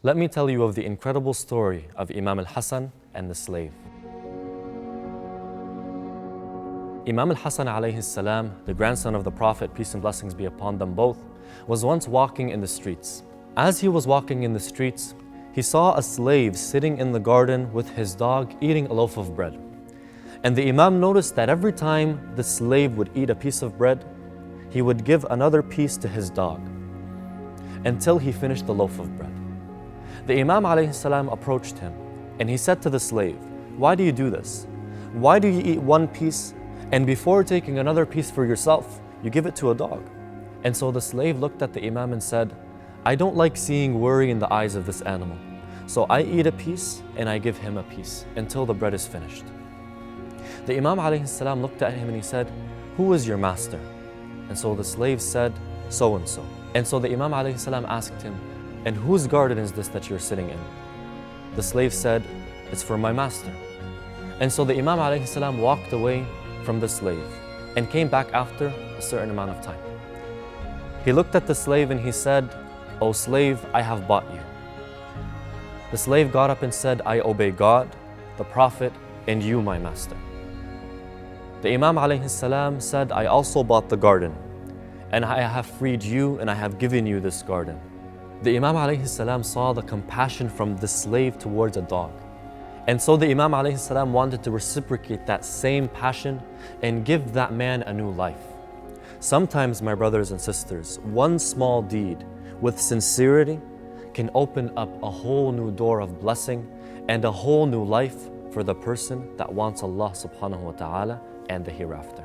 Let me tell you of the incredible story of Imam al-Hassan and the slave. Imam al-Hassan alayhi salam, the grandson of the Prophet, peace and blessings be upon them both, was once walking in the streets. As he was walking in the streets, he saw a slave sitting in the garden with his dog eating a loaf of bread. And the Imam noticed that every time the slave would eat a piece of bread, he would give another piece to his dog until he finished the loaf of bread. The Imam alayhi salam approached him and he said to the slave, "Why do you do this? Why do you eat one piece and before taking another piece for yourself, you give it to a dog?" And so the slave looked at the Imam and said, "I don't like seeing worry in the eyes of this animal. So I eat a piece and I give him a piece until the bread is finished." The Imam alayhi salam looked at him and he said, "Who is your master?" And so the slave said, "So and so." And so the Imam alayhi salam asked him, "And whose garden is this that you're sitting in?" The slave said, "It's for my master." And so the Imam alayhi salam walked away from the slave and came back after a certain amount of time. He looked at the slave and he said, "O slave, I have bought you." The slave got up and said, "I obey God, the Prophet, and you, my master." The Imam alayhi salam said, "I also bought the garden, and I have freed you and I have given you this garden." The Imam alayhi salam saw the compassion from the slave towards a dog. And so the Imam alayhi salam wanted to reciprocate that same passion and give that man a new life. Sometimes, my brothers and sisters, one small deed with sincerity can open up a whole new door of blessing and a whole new life for the person that wants Allah subhanahu wa ta'ala and the hereafter.